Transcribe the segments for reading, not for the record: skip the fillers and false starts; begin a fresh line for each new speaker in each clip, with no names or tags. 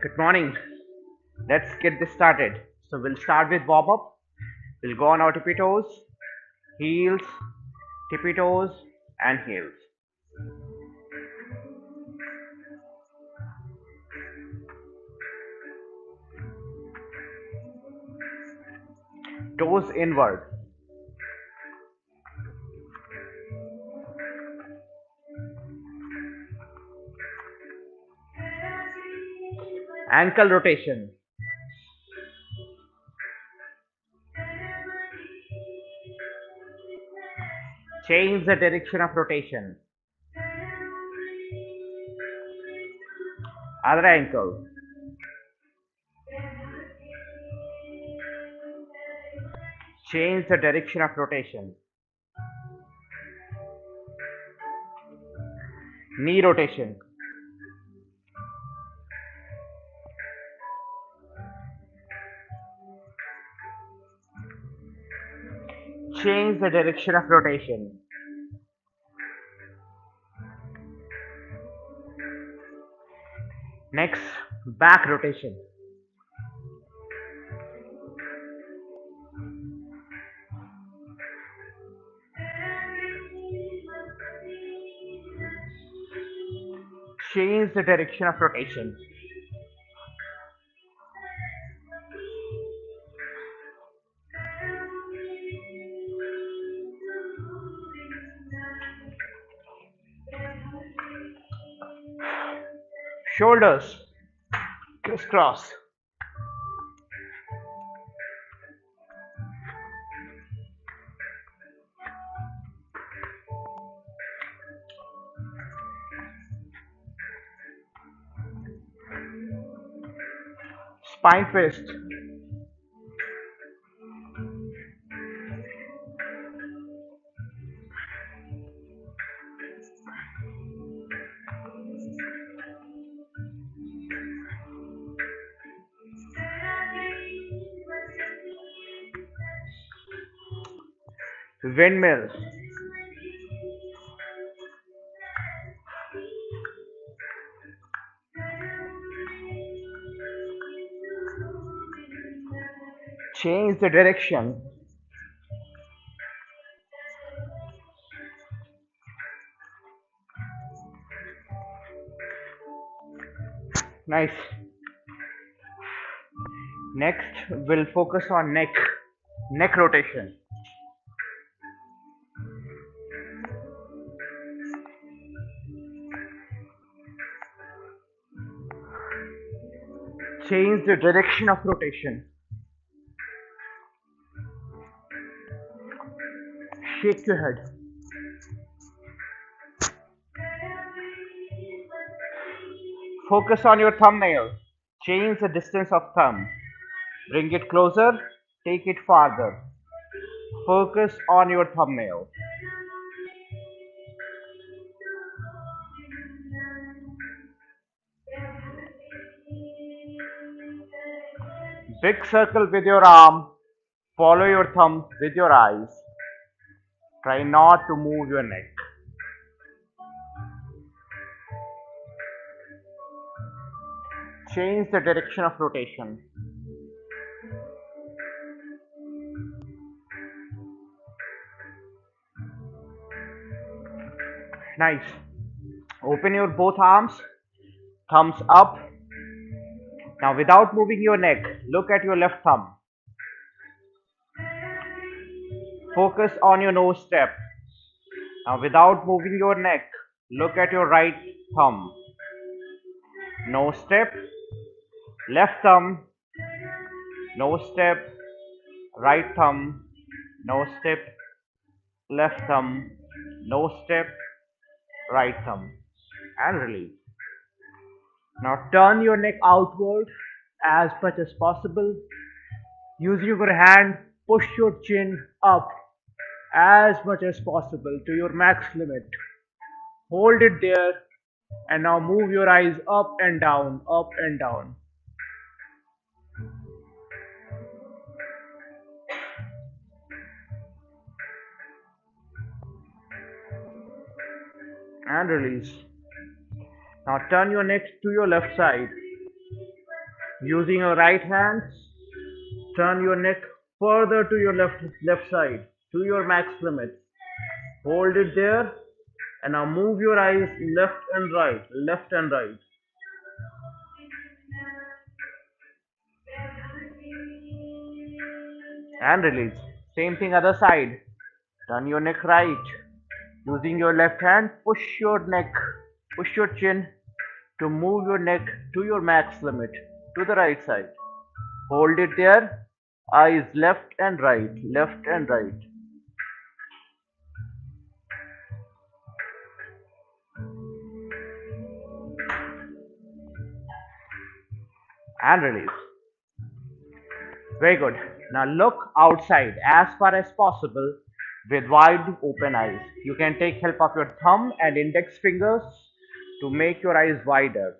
Good morning. Let's get this started. So we'll start with warm up. We'll go on our tippy toes, heels, tippy toes, and heels. Toes inward. Ankle rotation. Change the direction of rotation. Other ankle. Change the direction of rotation. Knee rotation. Change the direction of rotation. Next, back rotation. Change the direction of rotation. Shoulders crisscross. Spine twist. Windmill. Change the direction. Nice. Next, we'll focus on neck rotation. Change the direction of rotation. Shake your head. Focus on your thumbnail. Change the distance of thumb. Bring it closer, take it farther. Focus on your thumbnail. Big circle with your arm. Follow your thumb with your eyes. Try not to move your neck. Change the direction of rotation. Nice. Open your both arms. Thumbs up. Now without moving your neck, look at your left thumb. Focus on your nose step. Now without moving your neck, look at your right thumb. Nose step, left thumb, nose step, right thumb, nose step, left thumb, nose step, right thumb, and release. Now turn your neck outward as much as possible. Using your hand, push your chin up as much as possible to your max limit. Hold it there and now move your eyes up and down, up and down. And release. Now turn your neck to your left side. Using your right hand, turn your neck further to your left side, to your max limit. Hold it there, and now move your eyes left and right, left and right. And release. Same thing other side. Turn your neck right. Using your left hand, push your neck, push your chin to move your neck to your max limit, to the right side. Hold it there. Eyes left and right, left and right. And release. Very good. Now look outside as far as possible with wide open eyes. You can take help of your thumb and index fingers to make your eyes wider.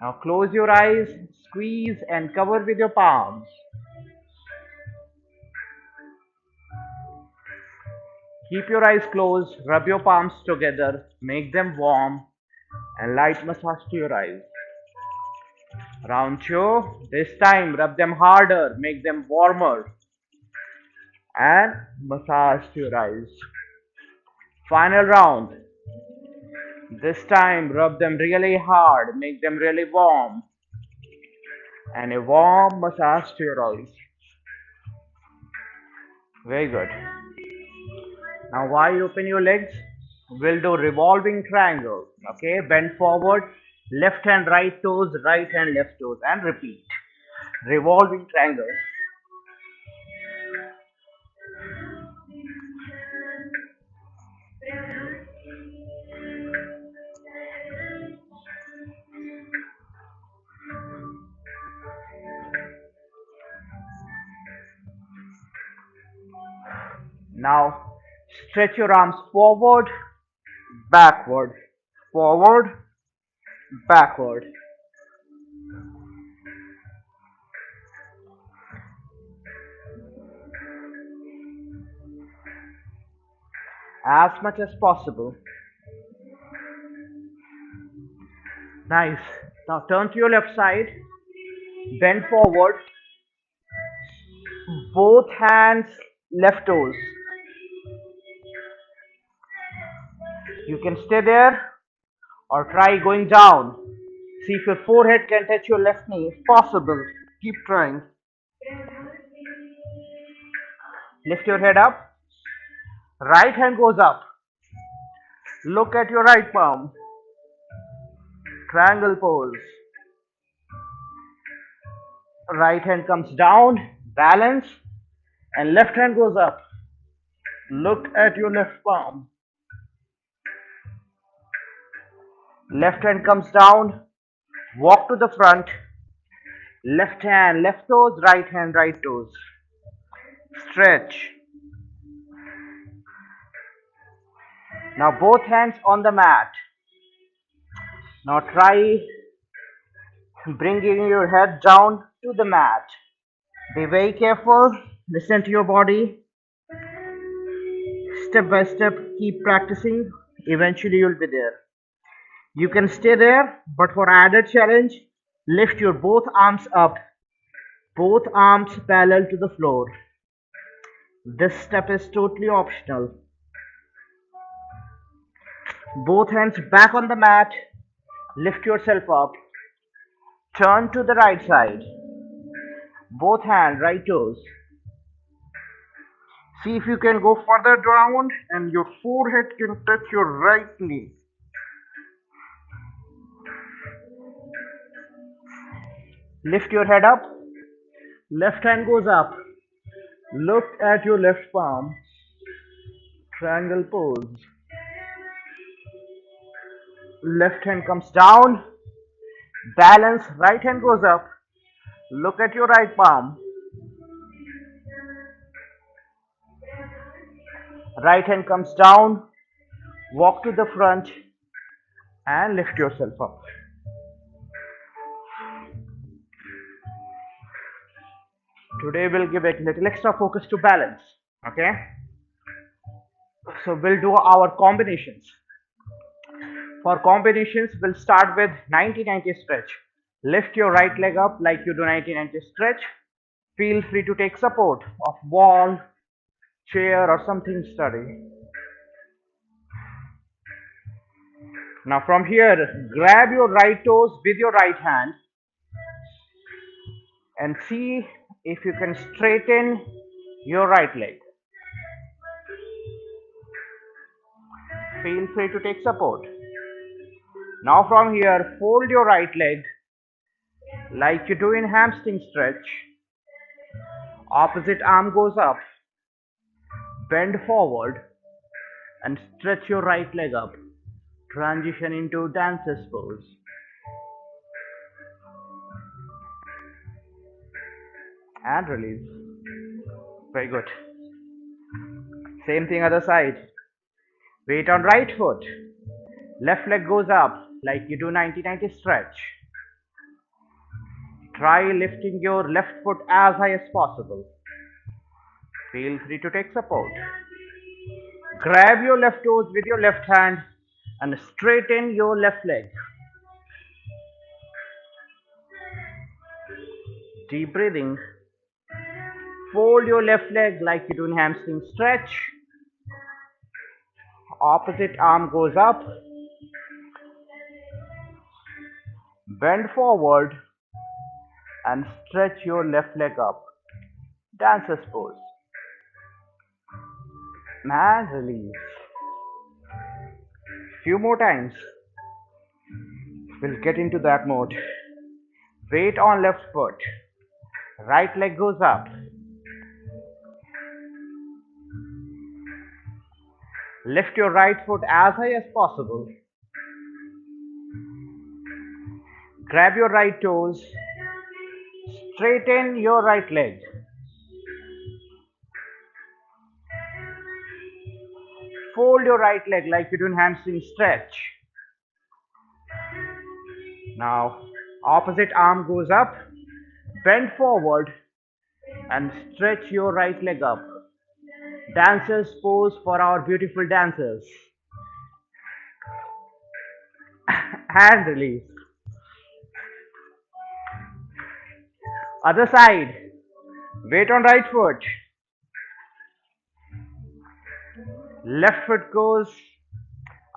Now close your eyes, squeeze and cover with your palms. Keep your eyes closed, rub your palms together, make them warm, and light massage to your eyes. Round 2, this time rub them harder, make them warmer, and massage to your eyes. Final round. This time rub them really hard, make them really warm, and a warm massage to your eyes. Very good. Now wide open your legs. We'll do revolving triangle. Okay, bend forward, left hand right toes, right hand left toes, and repeat. Revolving triangle. Now stretch your arms forward, backward, forward, backward. As much as possible. Nice. Now turn to your left side, bend forward, both hands left toes. You can stay there or try going down. See if your forehead can touch your left knee. If possible, keep trying. Lift your head up. Right hand goes up. Look at your right palm. Triangle pose. Right hand comes down, balance, and left hand goes up. Look at your left palm. Left hand comes down, walk to the front. Left hand, left toes, right hand, right toes. Stretch. Now both hands on the mat. Now try bringing your head down to the mat. Be very careful. Listen to your body. Step by step, keep practicing. Eventually you'll be there. You can stay there, but for added challenge, lift your both arms up. Both arms parallel to the floor. This step is totally optional. Both hands back on the mat. Lift yourself up. Turn to the right side. Both hands, right toes. See if you can go further down and your forehead can touch your right knee. Lift your head up. Left hand goes up. Look at your left palm. Triangle pose. Left hand comes down. Balance. Right hand goes up. Look at your right palm. Right hand comes down. Walk to the front and lift yourself up. Today we'll give a little extra focus to balance. Okay. So we'll do our combinations. For combinations, we'll start with 90-90 stretch. Lift your right leg up like you do 90-90 stretch. Feel free to take support of wall, chair or something sturdy. Now from here, grab your right toes with your right hand and see if you can straighten your right leg. Feel free to take support. Now from here, fold your right leg like you do in hamstring stretch. Opposite arm goes up. Bend forward and stretch your right leg up. Transition into dancer's pose. And release. Very good. Same thing other side. Weight on right foot. Left leg goes up like you do 90-90 stretch. Try lifting your left foot as high as possible. Feel free to take support. Grab your left toes with your left hand and straighten your left leg. Deep breathing. Fold your left leg like you do in hamstring stretch. Opposite arm goes up. Bend forward and stretch your left leg up. Dancer's pose. And release. Few more times. We'll get into that mode. Weight on left foot. Right leg goes up. Lift your right foot as high as possible. Grab your right toes. Straighten your right leg. Fold your right leg like you do in hamstring stretch. Now, opposite arm goes up. Bend forward and stretch your right leg up. Dancer's pose for our beautiful dancers. And release. Other side. Weight on right foot. Left foot goes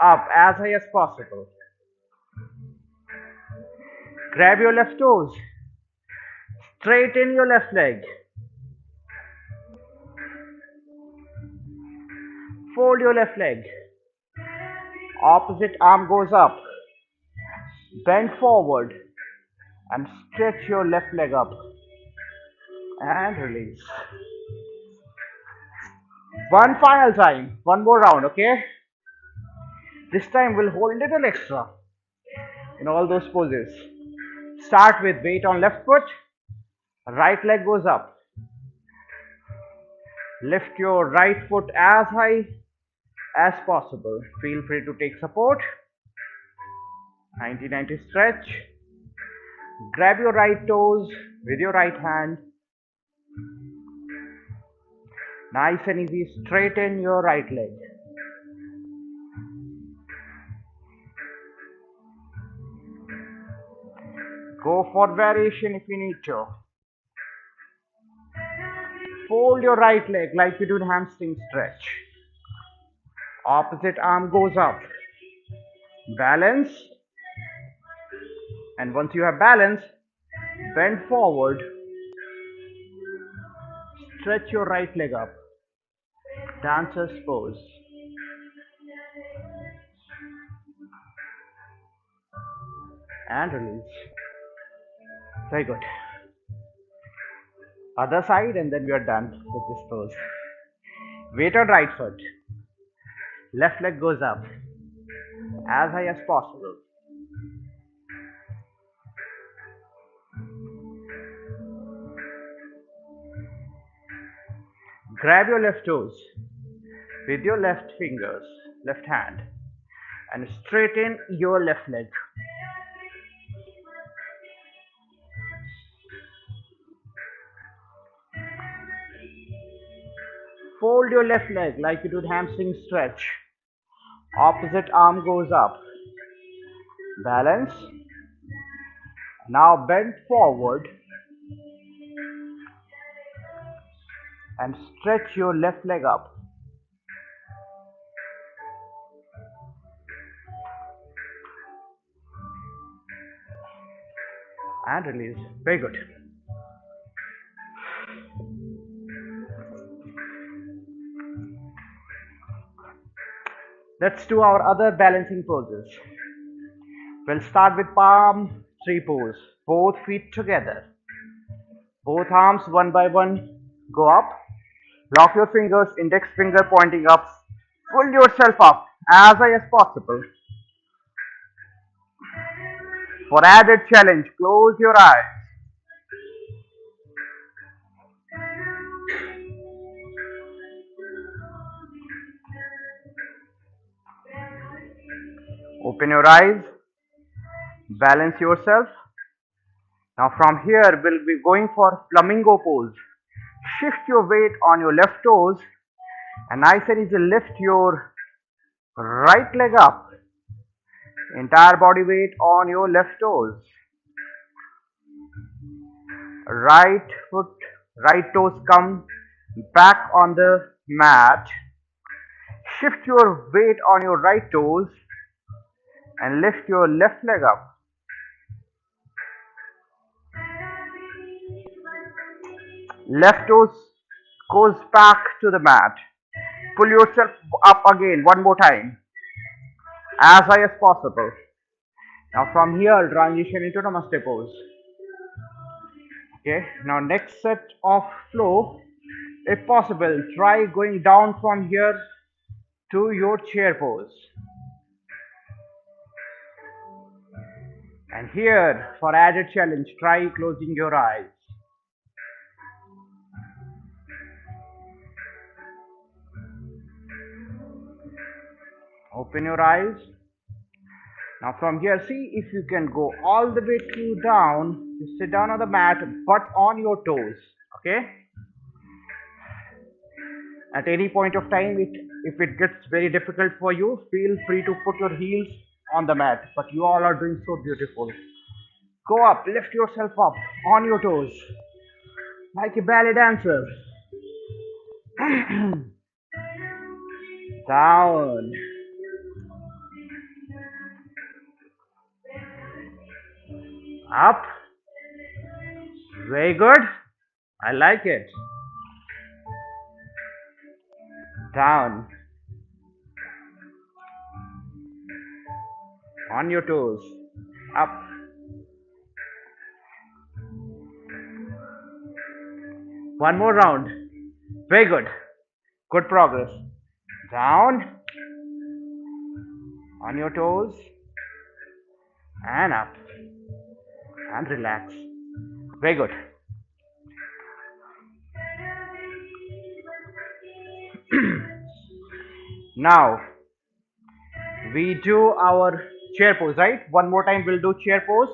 up as high as possible. Grab your left toes. Straighten your left leg. Fold your left leg. Opposite arm goes up. Bend forward and stretch your left leg up. And release. One final time. One more round, okay? This time we'll hold a little extra in all those poses. Start with weight on left foot. Right leg goes up. Lift your right foot as high as possible. Feel free to take support. 90-90 stretch. Grab your right toes with your right hand. Nice and easy. Straighten your right leg. Go for variation if you need to. Fold your right leg like you do in hamstring stretch. Opposite arm goes up. Balance. And once you have balance, bend forward. Stretch your right leg up. Dancer's pose. And release. Very good. Other side and then we are done with this pose. Weight on right foot. Left leg goes up as high as possible. Grab your left toes with your left fingers, left hand, and straighten your left leg. Fold your left leg like you do hamstring stretch. Opposite arm goes up. Balance. Now bend forward and stretch your left leg up. And release. Very good. Let's do our other balancing poses. We'll start with palm tree pose. Both feet together. Both arms one by one go up. Lock your fingers, index finger pointing up. Pull yourself up as high as possible. For added challenge, close your eyes. Open your eyes. Balance yourself. Now from here, we'll be going for flamingo pose. Shift your weight on your left toes and nice and easy lift your right leg up. Entire body weight on your left toes. Right foot, right toes come back on the mat. Shift your weight on your right toes and lift your left leg up. Left toes goes back to the mat. Pull yourself up again one more time as high as possible. Now from here transition into Namaste pose. Okay, now next set of flow, if possible try going down from here to your chair pose. And here for added challenge, try closing your eyes. Open your eyes. Now from here, see if you can go all the way to down. You sit down on the mat, but on your toes. Okay. At any point of time, if it gets very difficult for you, feel free to put your heels on the mat. But you all are doing so beautiful. Go up, lift yourself up on your toes, like a ballet dancer. Down. Up. Very good. I like it. Down. On your toes. Up. One more round. Very good. Good progress. Down. On your toes. And up. And relax. Very good. Now we do our chair pose, right? One more time we'll do chair pose,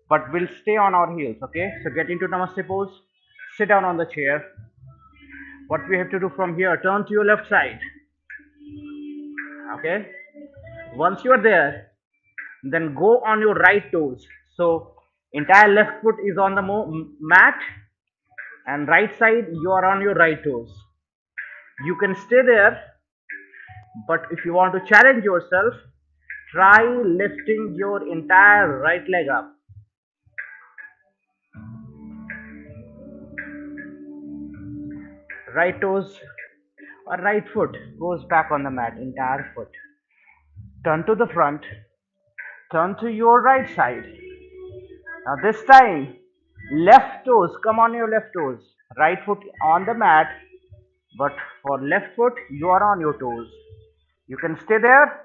but we'll stay on our heels. Okay, so get into Namaste pose, sit down on the chair. What we have to do from here, turn to your left side. Okay, once you are there, then go on your right toes. So entire left foot is on the mat, and right side you are on your right toes. You can stay there, but if you want to challenge yourself, try lifting your entire right leg up. Right toes or right foot goes back on the mat, entire foot. Turn to the front, turn to your right side. Now this time, left toes, come on your left toes. Right foot on the mat, but for left foot, you are on your toes. You can stay there,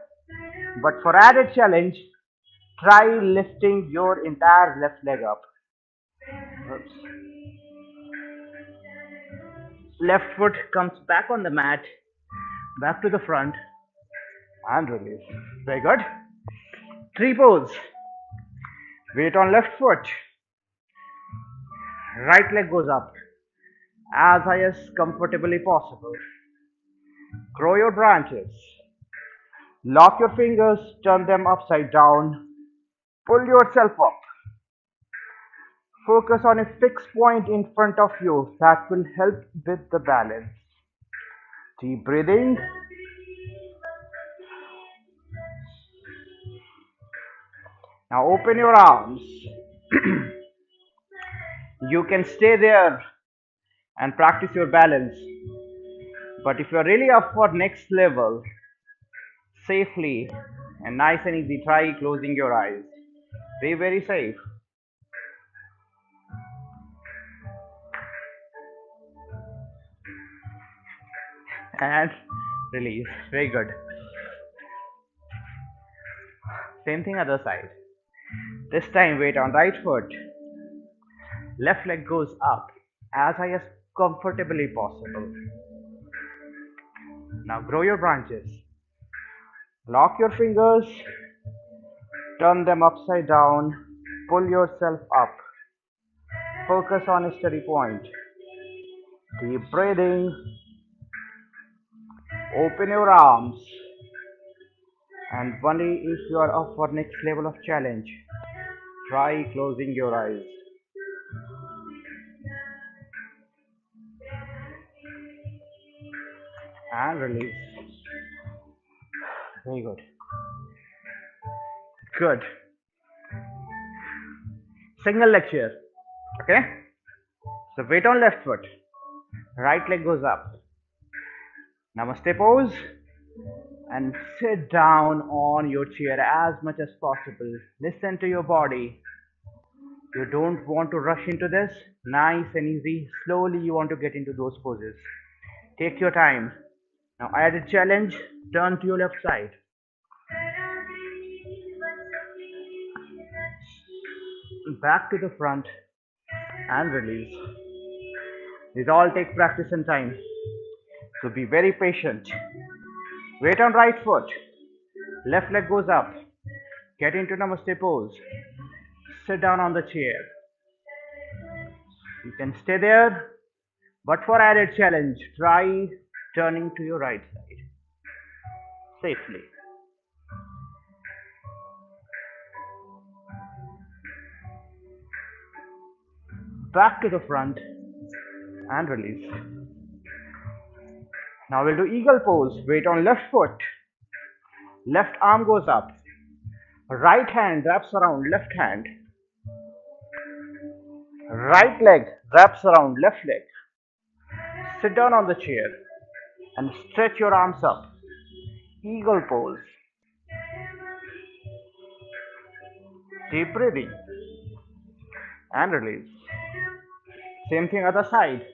but for added challenge, try lifting your entire left leg up. Oops. Left foot comes back on the mat, back to the front, and release. Very good. Tree pose. Weight on left foot. Right leg goes up as high as comfortably possible. Grow your branches. Lock your fingers, turn them upside down. Pull yourself up. Focus on a fixed point in front of you that will help with the balance. Deep breathing. Now open your arms. You can stay there and practice your balance. But if you're really up for next level, safely and nice and easy, try closing your eyes. Be very safe. And release. Very good. Same thing other side. This time weight on right foot. Left leg goes up as high as comfortably possible. Now grow your branches. Lock your fingers. Turn them upside down. Pull yourself up. Focus on a steady point. Deep breathing. Open your arms. And only if you are up for next level of challenge, try closing your eyes. And release. Very good. Good. Single leg chair. Okay? So weight on left foot. Right leg goes up. Namaste pose. And sit down on your chair as much as possible. Listen to your body. You don't want to rush into this. Nice and easy. Slowly you want to get into those poses. Take your time. Now added challenge. Turn to your left side. Back to the front and release. These all take practice and time. So be very patient. Weight on right foot. Left leg goes up. Get into Namaste pose. Sit down on the chair. You can stay there, but for added challenge, try turning to your right side safely. Back to the front and release. Now we'll do eagle pose. Weight on left foot. Left arm goes up. Right hand wraps around left hand. Right leg wraps around left leg. Sit down on the chair and stretch your arms up. Eagle pose. Deep breathing and release. Same thing other side.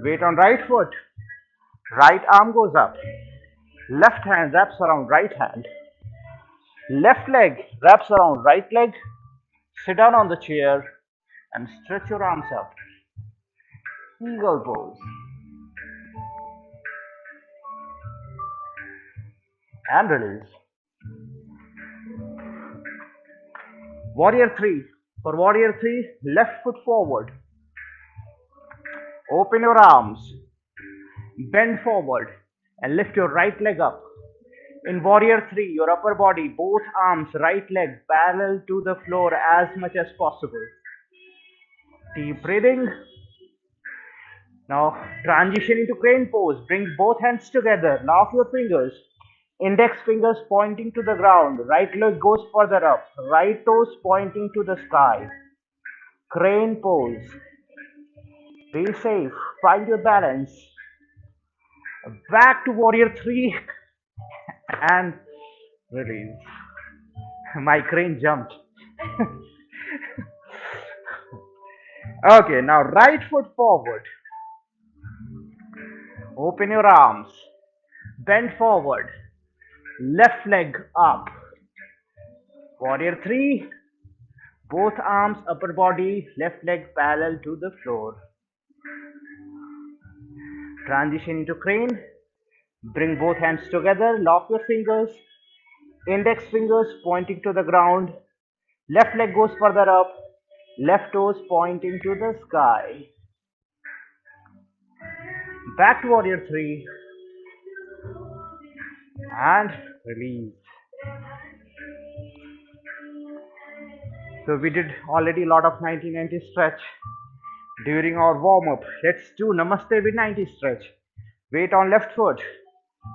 Weight on right foot. Right arm goes up. Left hand wraps around right hand. Left leg wraps around right leg. Sit down on the chair and stretch your arms up. Eagle pose. And release. Warrior 3. For warrior 3, left foot forward. Open your arms. Bend forward and lift your right leg up. In warrior 3, your upper body, both arms, right leg parallel to the floor as much as possible. Deep breathing. Now transition into crane pose. Bring both hands together. Lock your fingers. Index fingers pointing to the ground. Right leg goes further up. Right toes pointing to the sky. Crane pose. Be safe. Find your balance. Back to warrior 3 and release. My crane jumped. Okay, now right foot forward. Open your arms. Bend forward. Left leg up. Warrior 3. Both arms, upper body, left leg parallel to the floor. Transition into crane. Bring both hands together. Lock your fingers. Index fingers pointing to the ground. Left leg goes further up. Left toes pointing to the sky. Back to warrior 3. and release. So we did already a lot of 90-90 stretch during our warm up. Let's do Namaste with 90 stretch. Weight on left foot.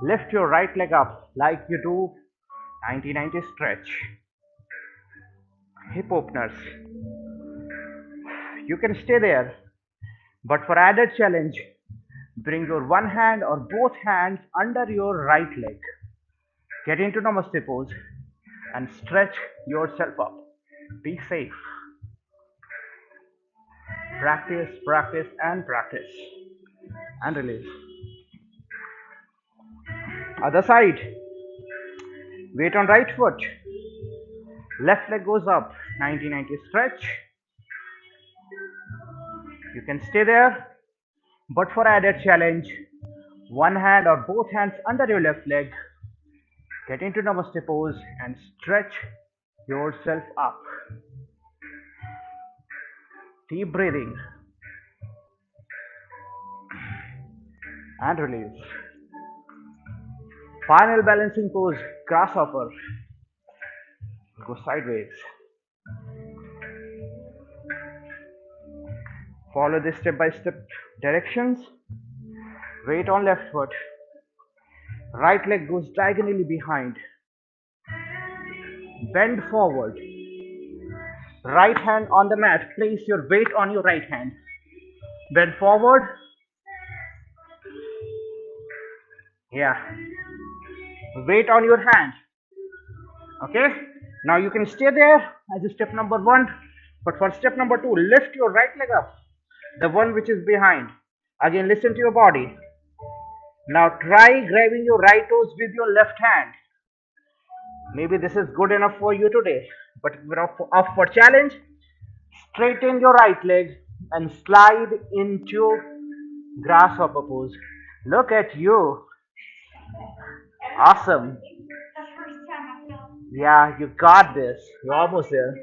Lift your right leg up like you do 90-90 stretch. Hip openers. You can stay there, but for added challenge, bring your one hand or both hands under your right leg. Get into Namaste pose and stretch yourself up. Be safe. Practice, practice, and practice. And release. Other side. Weight on right foot. Left leg goes up. 90-90 stretch. You can stay there, but for added challenge, one hand or both hands under your left leg. Get into Namaste pose and stretch yourself up. Deep breathing. And release. Final balancing pose, Grasshopper. Go sideways. Follow the step-by-step directions. Weight on left foot. Right leg goes diagonally behind. Bend forward. Right hand on the mat. Place your weight on your right hand. Bend forward. Yeah. Weight on your hand. Okay. Now you can stay there as a step number 1. But for step number 2, lift your right leg up. The one which is behind. Again, listen to your body. Now try grabbing your right toes with your left hand. Maybe this is good enough for you today. But if you're up for challenge, straighten your right leg and slide into Grasshopper pose. Look at you. Awesome. Yeah, you got this. You're almost there.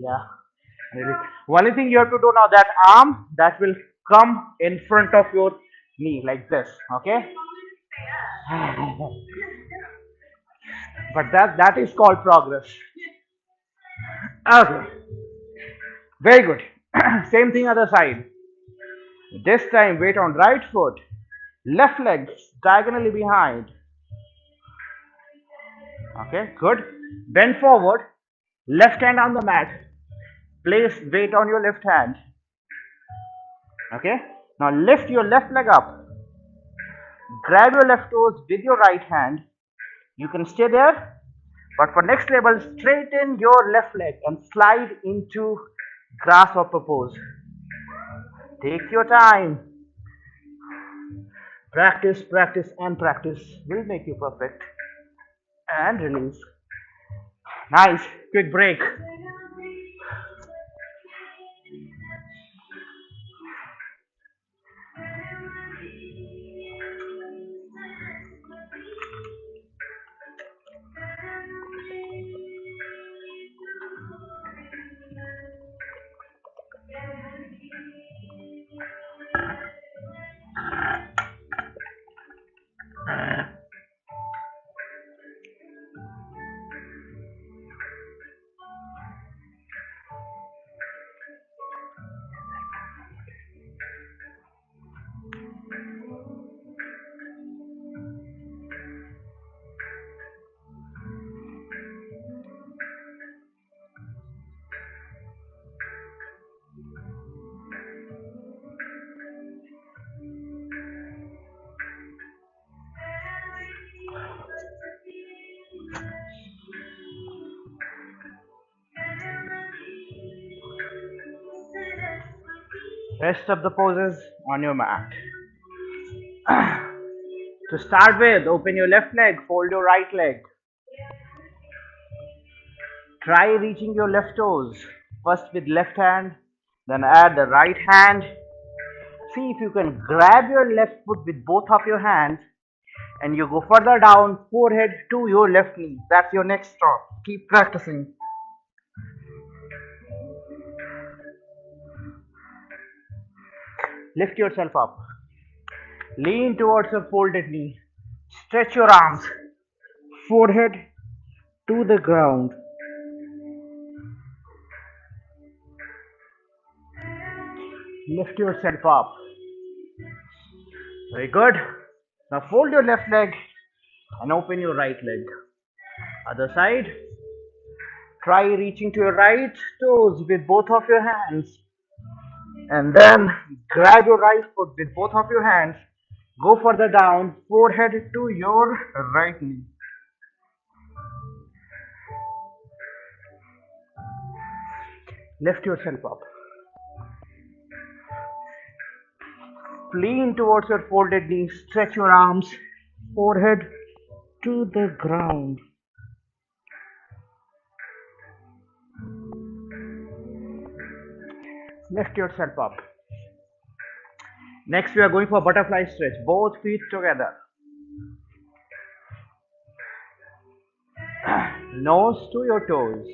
Yeah. Only thing you have to do now, that arm that will come in front of your knee like this. Okay. But that is called progress. Okay. Very good. Same thing other side. This time weight on right foot. Left leg diagonally behind. Okay, good. Bend forward. Left hand on the mat. Place weight on your left hand. Okay. Now lift your left leg up. Grab your left toes with your right hand. You can stay there. But for next level, straighten your left leg and slide into Grasshopper pose. Take your time. Practice, practice, and practice will make you perfect. And release. Nice. Quick break. Rest of the poses on your mat. To start with, open your left leg, fold your right leg. Try reaching your left toes. First with left hand, then add the right hand. See if you can grab your left foot with both of your hands and you go further down, forehead to your left knee. That's your next stop. Keep practicing. Lift yourself up. Lean towards your folded knee. Stretch your arms, forehead to the ground. Lift yourself up. Very good. Now fold your left leg and open your right leg. Other side. Try reaching to your right toes with both of your hands. And then grab your right foot with both of your hands. Go further down, forehead to your right knee. Lift yourself up. Lean towards your folded knees. Stretch your arms, forehead to the ground. Lift yourself up. Next, we are going for butterfly stretch. Both feet together. Nose to your toes.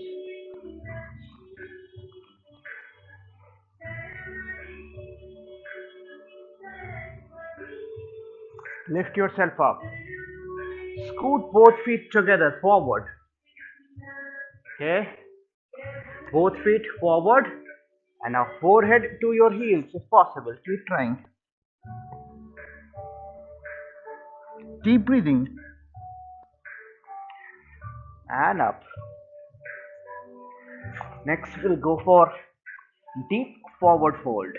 Lift yourself up. Scoot both feet together forward. Okay. Both feet forward. And now forehead to your heels if possible. Keep trying. Deep breathing. And up. Next we'll go for deep forward fold.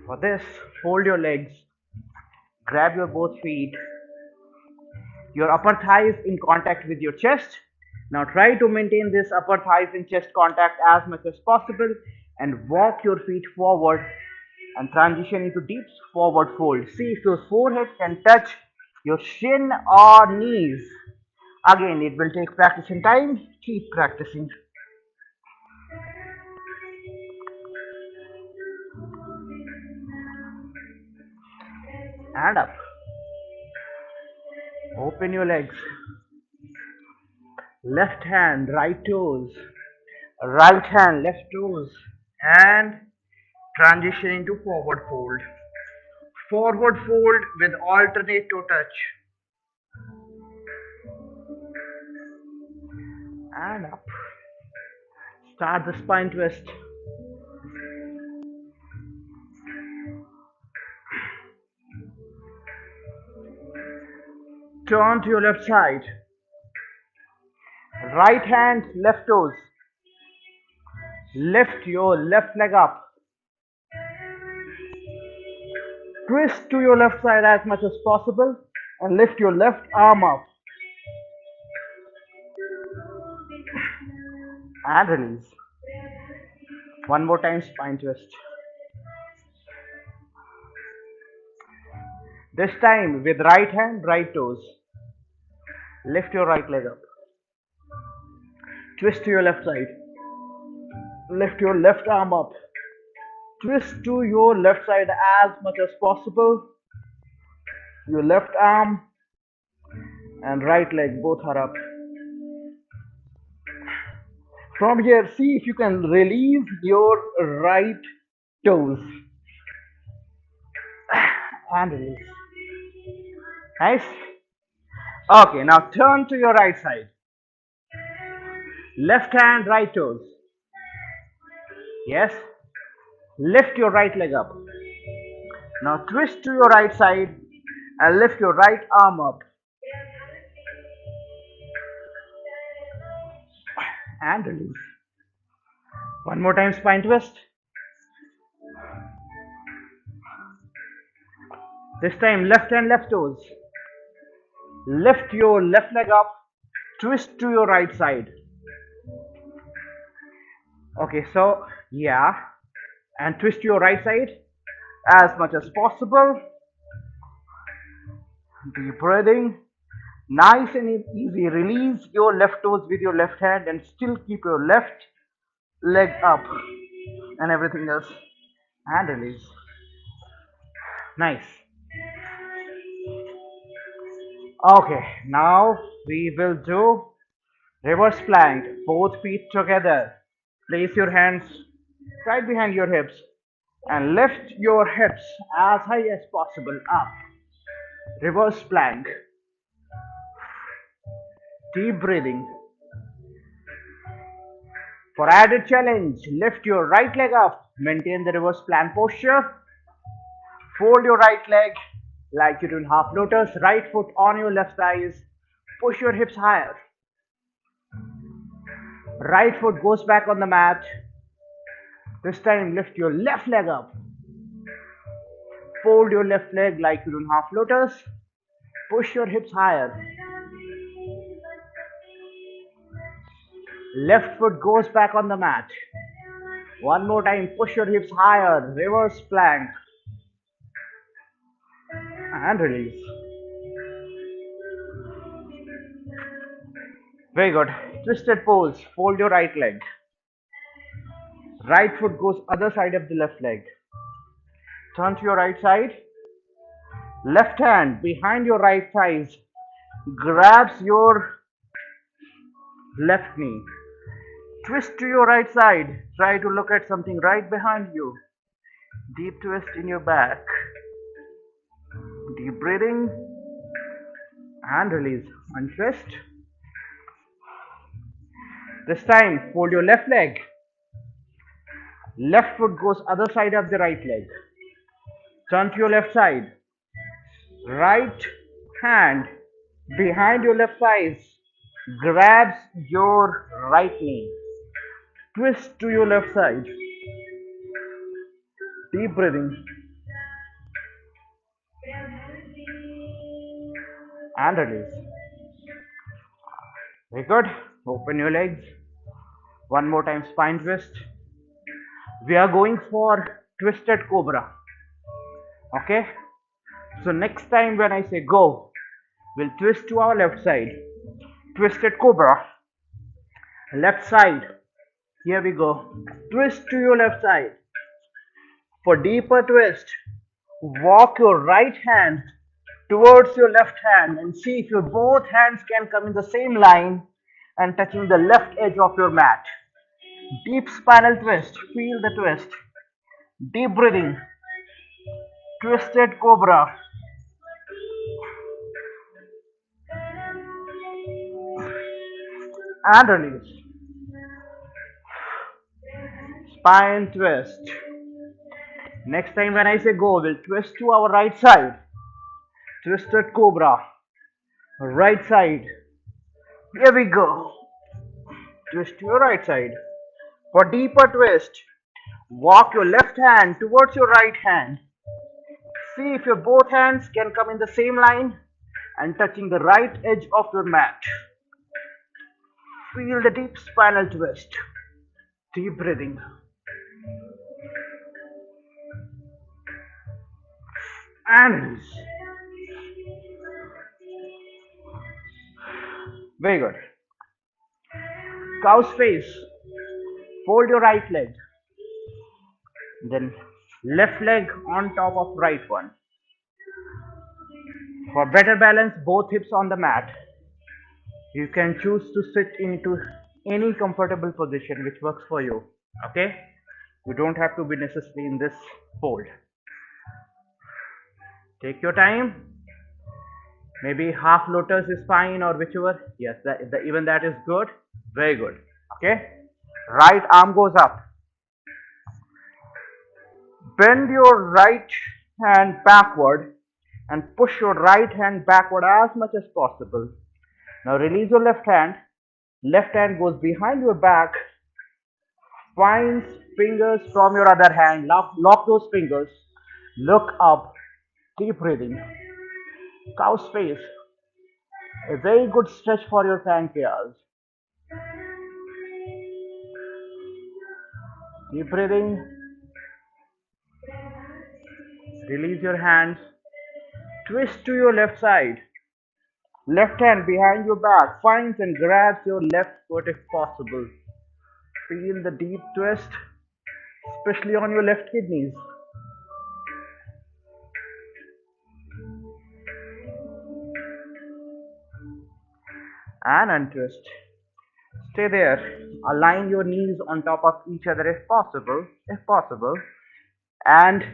For this, fold your legs. Grab your both feet. Your upper thighs in contact with your chest. Now try to maintain this upper thighs in chest contact as much as possible and walk your feet forward and transition into deep forward fold. See if your forehead can touch your shin or knees. Again, it will take practice and time. Keep practicing. And up. Open your legs. Left hand, right toes. Right hand, left toes. And transition into forward fold. Forward fold with alternate toe touch. And up. Start the spine twist. Turn to your left side. Right hand, left toes. Lift your left leg up. Twist to your left side as much as possible and lift your left arm up. And release. One more time, spine twist. This time with right hand, right toes. Lift your right leg up. Twist to your left side. Lift your left arm up. Twist to your left side as much as possible. Your left arm and right leg both are up. From here, see if you can release your right toes. And release. Nice. Okay, now turn to your right side. Left hand, right toes. Yes. Lift your right leg up. Now twist to your right side and lift your right arm up. And release. One more time, spine twist. This time left hand, left toes. Lift your left leg up. Twist to your right side. Okay, so yeah. And twist to your right side as much as possible. Deep breathing. Nice and easy. Release your left toes with your left hand and still keep your left leg up and everything else. And release. Nice. Okay, now we will do reverse plank. Both feet together. Place your hands right behind your hips. And lift your hips as high as possible up. Reverse plank. Deep breathing. For added challenge, lift your right leg up. Maintain the reverse plank posture. Fold your right leg like you do in half lotus. Right foot on your left thighs. Push your hips higher. Right foot goes back on the mat. This time lift your left leg up. Fold your left leg like you do in half lotus. Push your hips higher. Left foot goes back on the mat. One more time, push your hips higher. Reverse plank. And release. Very good. Twisted pose. Fold your right leg. Right foot goes other side of the left leg. Turn to your right side. Left hand behind your right thighs. Grabs your left knee. Twist to your right side. Try to look at something right behind you. Deep twist in your back. Deep breathing. And release. Untwist. This time, fold your left leg. Left foot goes other side of the right leg. Turn to your left side. Right hand behind your left thighs grabs your right knee. Twist to your left side. Deep breathing. And release. Very good. Open your legs. One more time, spine twist. We are going for twisted cobra. Okay? So next time when I say go, we'll twist to our left side. Twisted cobra. Left side. Here we go. Twist to your left side. For deeper twist, walk your right hand towards your left hand and see if your both hands can come in the same line and touching the left edge of your mat. Deep spinal twist. Feel the twist. Deep breathing. Twisted cobra. And release. Spine twist. Next time when I say go, we'll twist to our right side. Twisted cobra. Right side. Here we go. Twist to your right side. For deeper twist, walk your left hand towards your right hand. See if your both hands can come in the same line and touching the right edge of your mat. Feel the deep spinal twist. Deep breathing. And release. Very good. Cow's face. Fold your right leg. Then left leg on top of right one. For better balance, both hips on the mat. You can choose to sit into any comfortable position which works for you. Okay? You don't have to be necessarily in this fold. Take your time. Maybe half lotus is fine or whichever. Yes, even that is good. Very good. Okay? Right arm goes up. Bend your right hand backward and push your right hand backward as much as possible. Now release your left hand. Left hand goes behind your back. Find fingers from your other hand. Lock those fingers. Look up. Deep breathing. Cow's face. A very good stretch for your pancreas. Deep breathing. Release your hands. Twist to your left side. Left hand behind your back finds and grabs your left foot if possible. Feel the deep twist, especially on your left kidneys. And untwist. Stay there. Align your knees on top of each other if possible. And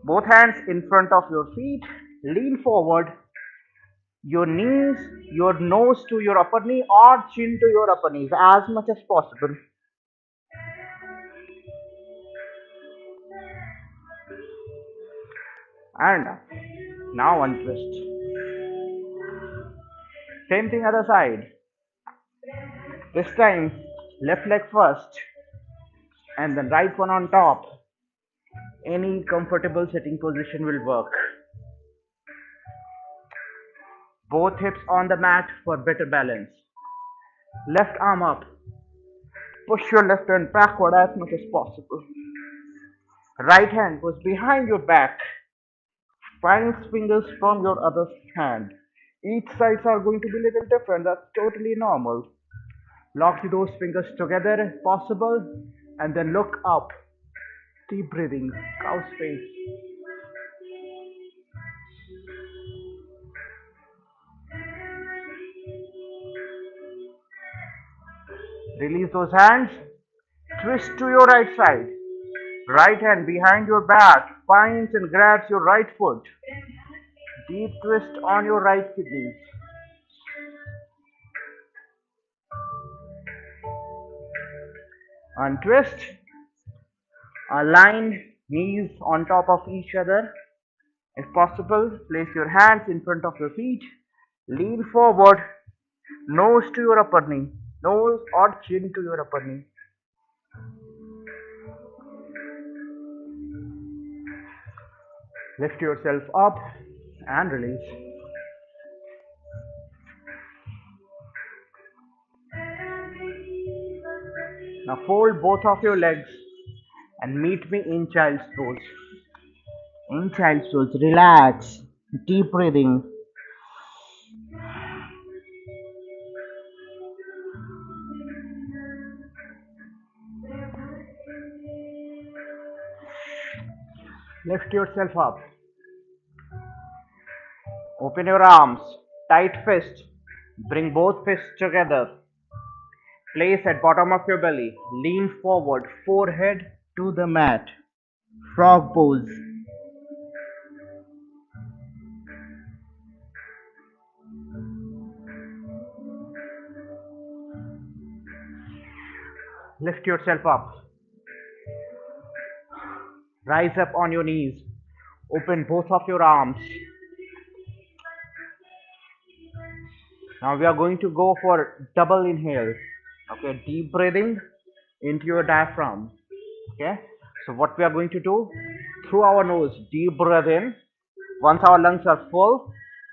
both hands in front of your feet, lean forward, your knees, your nose to your upper knee or chin to your upper knees as much as possible. And now untwist. Same thing other side. This time left leg first and then right one on top. Any comfortable sitting position will work. Both hips on the mat for better balance. Left arm up. Push your left hand backward as much as possible. Right hand goes behind your back. Find fingers from your other hand. Each sides are going to be a little different. That's totally normal. Lock those fingers together if possible and then look up. Deep breathing, cow space. Release those hands. Twist to your right side. Right hand behind your back finds and grabs your right foot. Deep twist on your right kidneys. Untwist. Align knees on top of each other. If possible, place your hands in front of your feet. Lean forward. Nose to your upper knee. Nose or chin to your upper knee. Lift yourself up and release. Now fold both of your legs and meet me in child's pose. In child's pose, relax. Deep breathing. Lift yourself up. Open your arms. Tight fist. Bring both fists together. Place at bottom of your belly. Lean forward. Forehead to the mat. Frog pose. Lift yourself up. Rise up on your knees. Open both of your arms. Now we are going to go for double inhale. Okay, deep breathing into your diaphragm. Okay, so what we are going to do, through our nose, deep breath in. Once our lungs are full,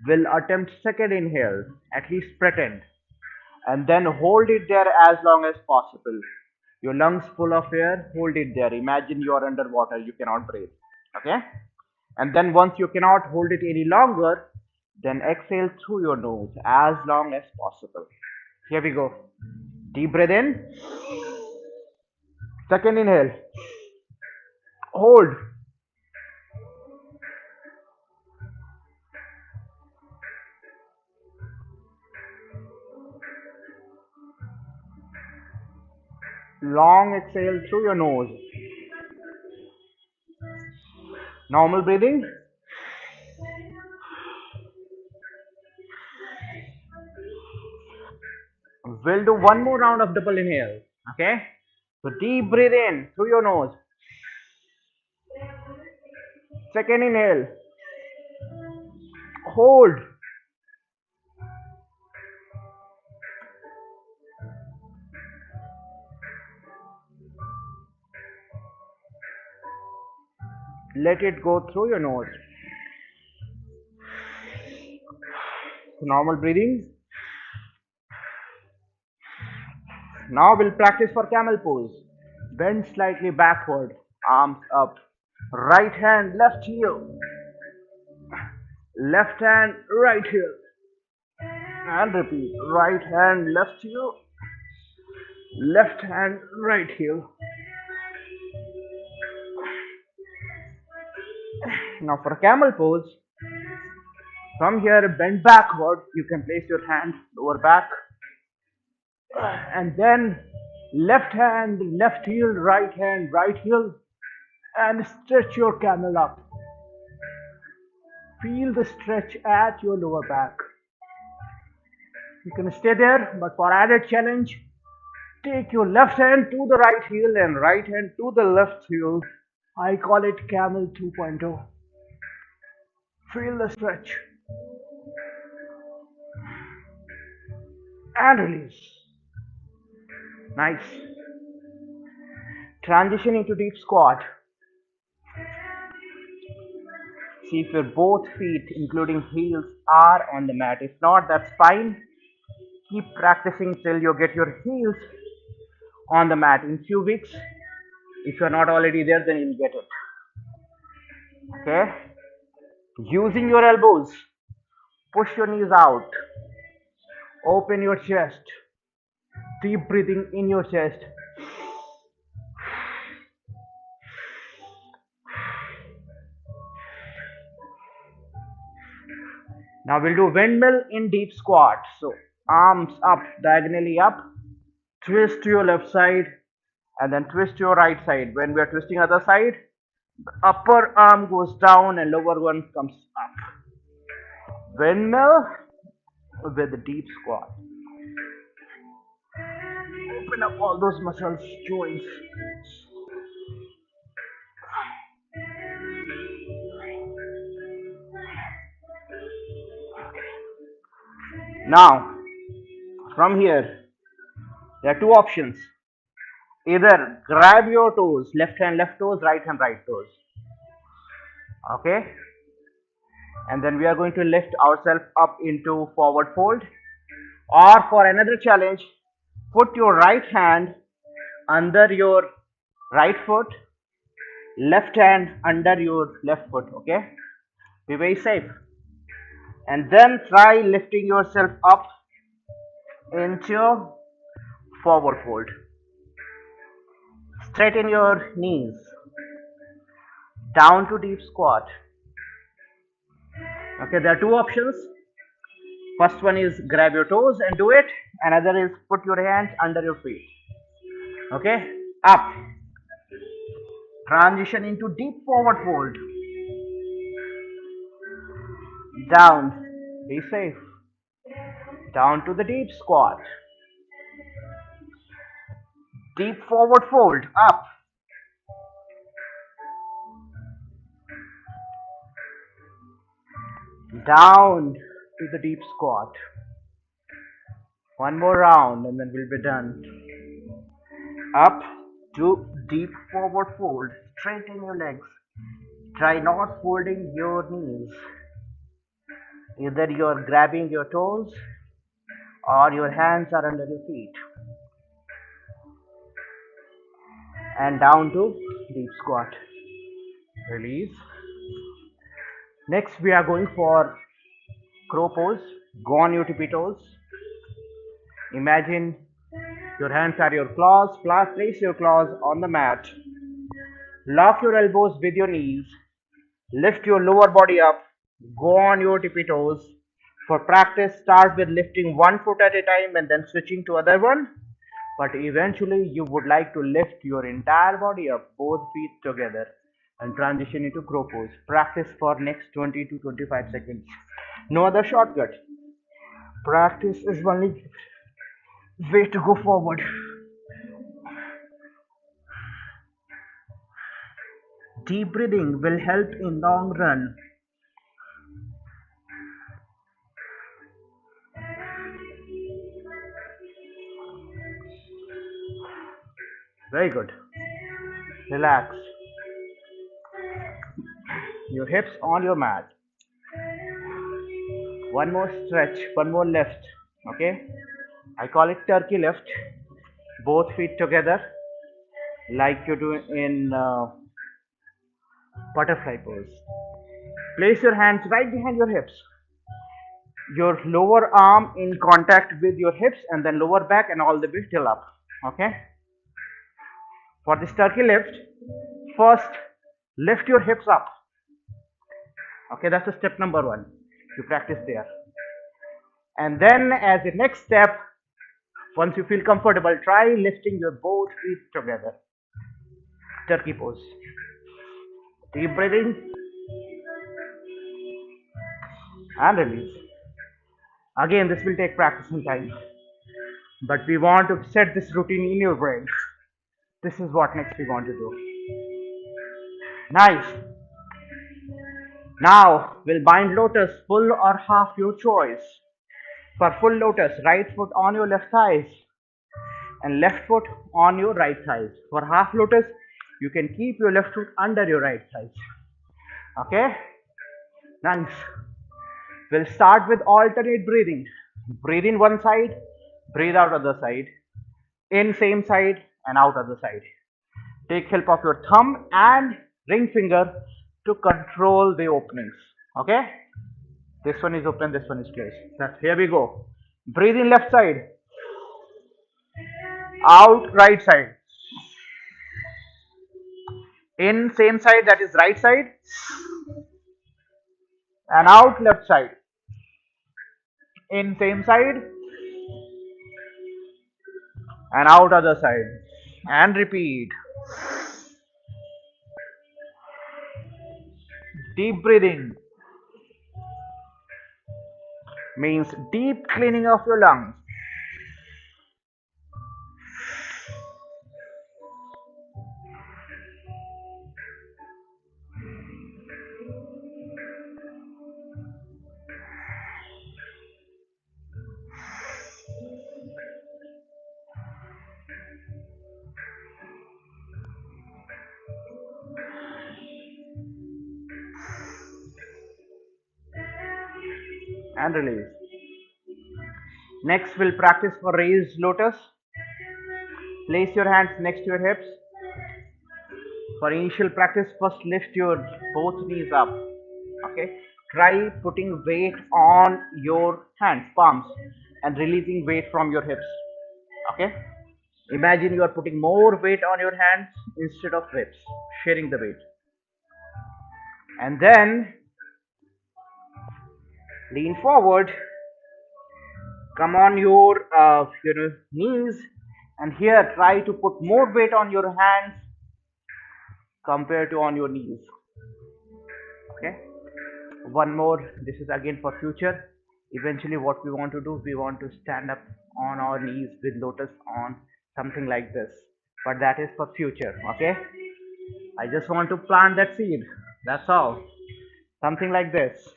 we'll attempt second inhale, at least pretend, and then hold it there as long as possible. Your lungs full of air, hold it there. Imagine you are underwater, you cannot breathe. Okay, and then once you cannot hold it any longer, then exhale through your nose as long as possible. Here we go. Deep breath in. Second inhale. Hold. Long exhale through your nose. Normal breathing. We'll do one more round of double inhale. Okay? So deep breathe in through your nose. Second inhale. Hold. Let it go through your nose. Normal breathing. Now we'll practice for camel pose. Bend slightly backward, arms up. Right hand, left heel. Left hand, right heel. And repeat. Right hand, left heel. Left hand, right heel. Now for camel pose, from here bend backward. You can place your hand lower back. And then left hand, left heel, right hand, right heel.
and stretch your camel up. Feel the stretch at your lower back. You can stay there, but for added challenge, take your left hand to the right heel and right hand to the left heel. I call it Camel 2.0. Feel the stretch and release. Nice. Transition into deep squat. See if your both feet, including heels, are on the mat. If not, that's fine. Keep practicing till you get your heels on the mat. In few weeks, if you're not already there, then you'll get it. Okay? Using your elbows, push your knees out, open your chest, deep breathing in your chest. Now we'll do windmill in deep squat. So arms up, diagonally up, twist to your left side and then twist to your right side. When we are twisting other side, upper arm goes down and lower one comes up. Windmill with the deep squat. Open up all those muscles, joints. Now, from here, there are two options. Either grab your toes, left hand left toes, right hand right toes. Okay? And then we are going to lift ourselves up into forward fold. Or for another challenge, put your right hand under your right foot, left hand under your left foot. Okay? Be very safe. And then try lifting yourself up into forward fold. Straighten your knees. Down to deep squat. Okay, there are two options. First one is grab your toes and do it. Another is put your hands under your feet. Okay, up. Transition into deep forward fold. Down. Be safe. Down to the deep squat. Deep forward fold. Up. Down to the deep squat. One more round and then we'll be done. Up to deep forward fold. Straighten your legs. Try not folding your knees. Either you're grabbing your toes or your hands are under your feet. And down to deep squat. Release. Next we are going for crow pose. Go on your tippy toes. Imagine your hands are your claws. Place your claws on the mat. Lock your elbows with your knees. Lift your lower body up. Go on your tippy toes. For practice, start with lifting one foot at a time and then switching to other one. But eventually you would like to lift your entire body up, both feet together, and transition into crow pose. Practice for next 20 to 25 seconds. No other shortcut. Practice is only way to go forward. Deep breathing will help in long run. Very good. Relax. Your hips on your mat. One more stretch, one more lift. Okay? I call it turkey lift. Both feet together, like you do in butterfly pose. Place your hands right behind your hips. Your lower arm in contact with your hips and then lower back and all the way till up. Okay? For this turkey lift, first lift your hips up. Okay, that's the step number one. You practice there. And then as the next step, once you feel comfortable, try lifting your both feet together. Turkey pose. Deep breathing and release. Again, this will take practicing time, but we want to set this routine in your brain. This is what next we want to do. Nice. Now we'll bind lotus, full or half, your choice. For full lotus, right foot on your left thigh and left foot on your right thigh. For half lotus, you can keep your left foot under your right thigh. Okay? Nice. We'll start with alternate breathing. Breathe in one side, breathe out other side. In same side and out other side. Take help of your thumb and ring finger to control the openings. Okay? This one is open, this one is closed. Here we go. Breathe in left side. Out right side. In same side, that is right side. And out left side. In same side. And out other side. And repeat. Deep breathing means deep cleaning of your lungs. And release. Next, we'll practice for raised lotus. Place your hands next to your hips. For initial practice, first lift your both knees up. Okay. Try putting weight on your hands, palms, and releasing weight from your hips. Okay. Imagine you are putting more weight on your hands instead of hips, sharing the weight. And then lean forward. Come on your knees, and here try to put more weight on your hands compared to on your knees. Okay. One more. This is again for future. Eventually, what we want to do, we want to stand up on our knees with lotus on, something like this. But that is for future. Okay. I just want to plant that seed. That's all. Something like this,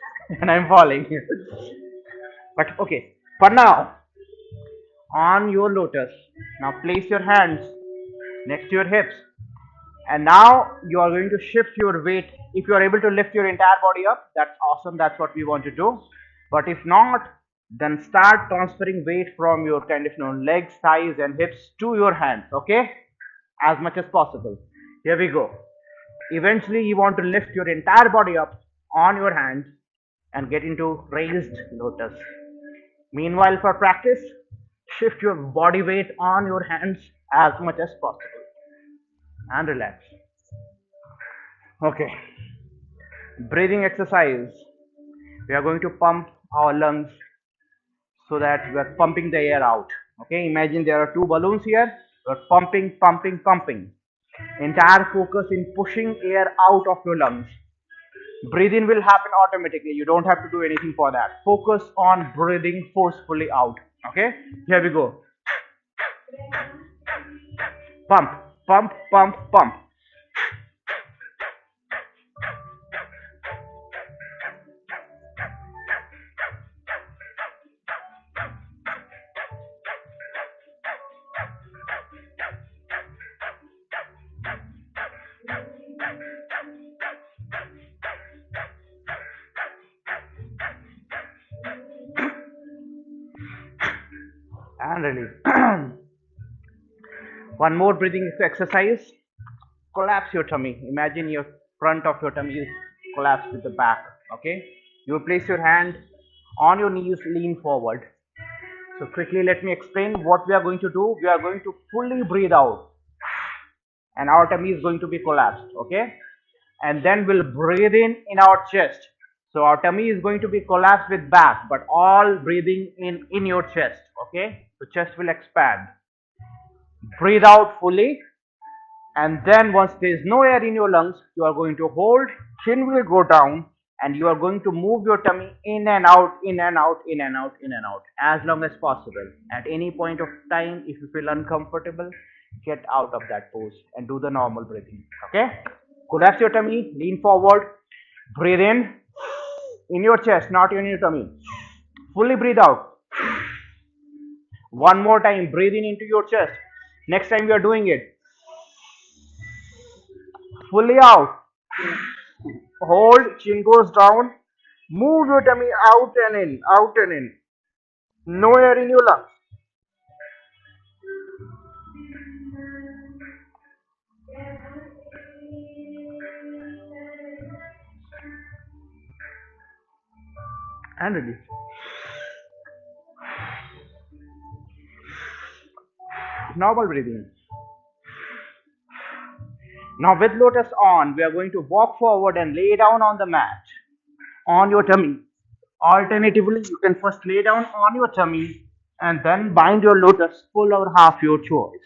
and I'm falling. But okay. For now, on your lotus, now place your hands next to your hips, and now you are going to shift your weight. If you are able to lift your entire body up, that's awesome. That's what we want to do. But if not, then start transferring weight from your legs, thighs, and hips to your hands. Okay, as much as possible. Here we go. Eventually, you want to lift your entire body up on your hands and get into raised lotus. Meanwhile, for practice, shift your body weight on your hands as much as possible and relax. Okay. Breathing exercise. We are going to pump our lungs so that we are pumping the air out. Okay. Imagine there are two balloons here. We are pumping, pumping, pumping. Entire focus in pushing air out of your lungs. Breathing will happen automatically. You don't have to do anything for that. Focus on breathing forcefully out. Okay. Here we go. Pump, pump, pump, pump. And release. One more breathing exercise. Collapse your tummy. Imagine your front of your tummy is collapsed with the back. Okay. You place your hand on your knees, lean forward. So quickly let me explain what we are going to do. We are going to fully breathe out, and our tummy is going to be collapsed. Okay. And then we'll breathe in our chest. So our tummy is going to be collapsed with back, but all breathing in your chest. Okay. So chest will expand. Breathe out fully. And then once there is no air in your lungs, you are going to hold, chin will go down, and you are going to move your tummy in and out, in and out, in and out, in and out, as long as possible. At any point of time, if you feel uncomfortable, get out of that pose and do the normal breathing. Okay? Collapse your tummy, lean forward, breathe in your chest, not in your tummy. Fully breathe out. One more time, breathe in into your chest. Next time you are doing it, fully out. Hold, chin goes down. Move your tummy out and in, out and in. No air in your lungs. And release. Normal breathing. Now with Lotus on, we are going to walk forward and lay down on the mat on your tummy. Alternatively, you can first lay down on your tummy and then bind your Lotus, full or half your choice.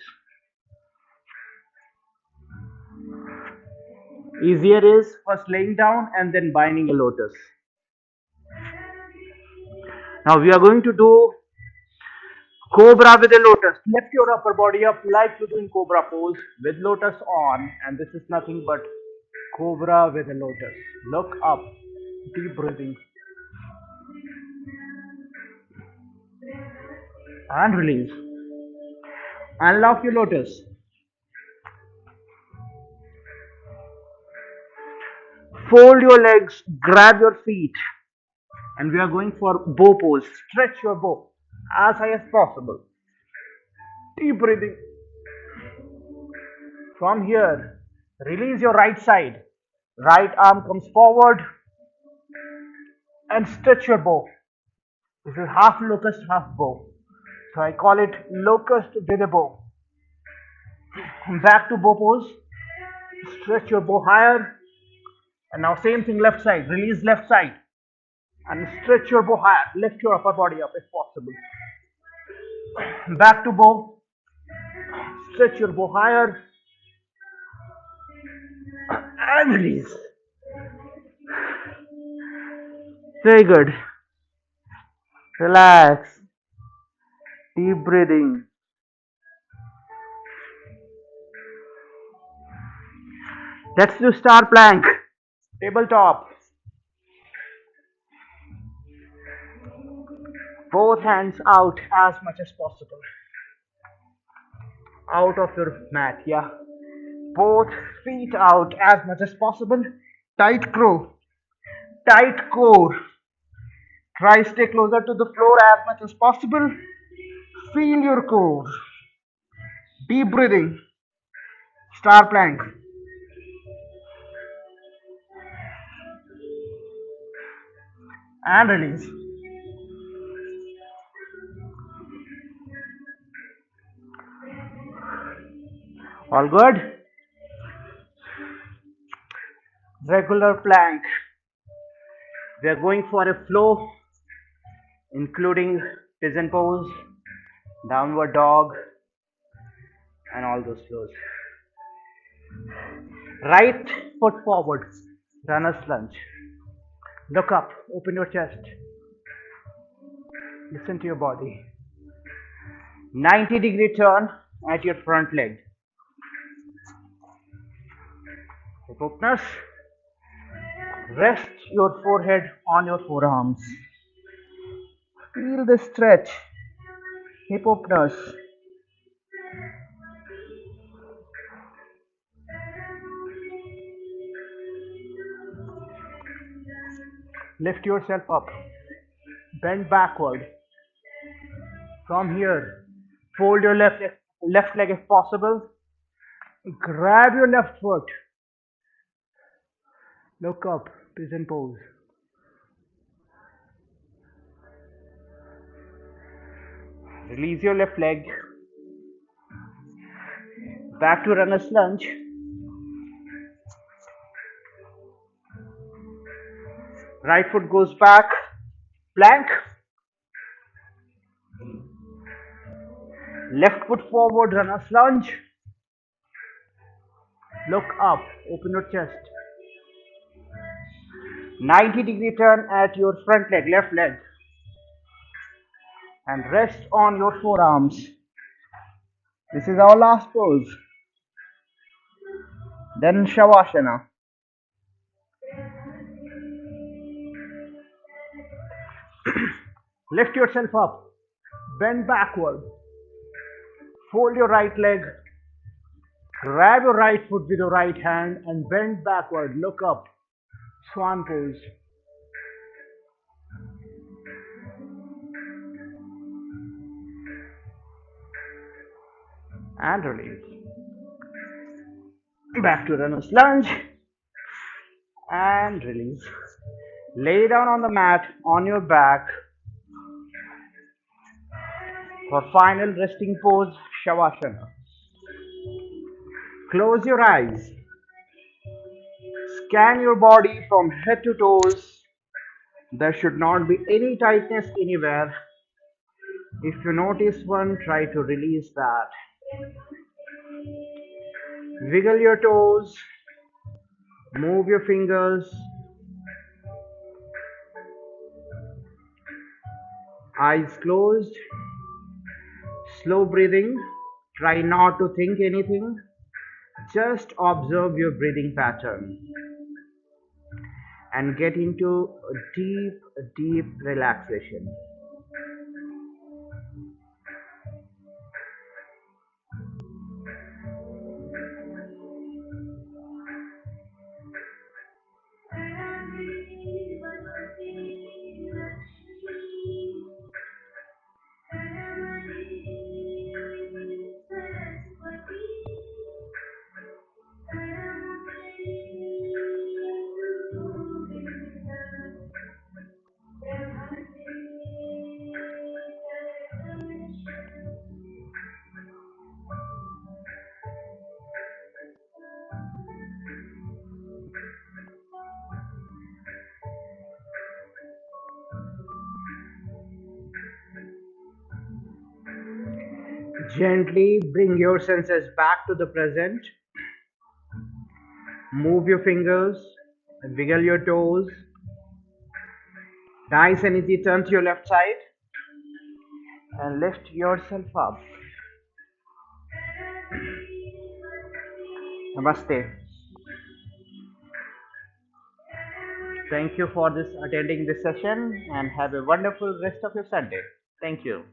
Easier is first laying down and then binding a Lotus. Now we are going to do Cobra with a Lotus. Lift your upper body up like you do in Cobra pose with Lotus on, and this is nothing but Cobra with a Lotus. Look up, deep breathing, and release. Unlock your Lotus. Fold your legs, grab your feet, and we are going for bow pose. Stretch your bow as high as possible. Deep breathing. From here, release your right side. Right arm comes forward and stretch your bow. This is half locust, half bow. So I call it locust with a bow. Back to bow pose. Stretch your bow higher. And now same thing left side. Release left side. And stretch your bow higher. Lift your upper body up if possible. Back to bow. Stretch your bow higher. And release. Very good. Relax. Deep breathing. Let's do star plank. Tabletop. Both hands out as much as possible. Out of your mat, yeah. Both feet out as much as possible. Tight crow. Tight core. Try stay closer to the floor as much as possible. Feel your core. Deep breathing. Star plank. And release. All good? Regular plank. We are going for a flow, including pigeon pose, downward dog, and all those flows. Right foot forward, runner's lunge. Look up, open your chest. Listen to your body. 90-degree turn at your front leg. Hip openers. Rest your forehead on your forearms. Feel the stretch. Hip openers. Lift yourself up. Bend backward. From here, fold your left leg if possible. Grab your left foot. Look up, pigeon pose. Release your left leg. Back to runner's lunge. Right foot goes back. Plank. Left foot forward, runner's lunge. Look up. Open your chest. 90-degree turn at your front leg, left leg. And rest on your forearms. This is our last pose. Then Shavasana. Lift yourself up. Bend backward. Fold your right leg. Grab your right foot with your right hand and bend backward. Look up. Swan pose. And release. Back to runner's lunge. And release. Lay down on the mat on your back for final resting pose, Shavasana. Close your eyes. Scan your body from head to toes. There should not be any tightness anywhere. If you notice one, try to release that. Wiggle your toes. Move your fingers. Eyes closed. Slow breathing. Try not to think anything. Just observe your breathing pattern and get into a deep, deep relaxation. Gently bring your senses back to the present. Move your fingers, wiggle your toes. Nice and easy, turn to your left side and lift yourself up. Namaste. Thank you for attending this session and have a wonderful rest of your Sunday. Thank you.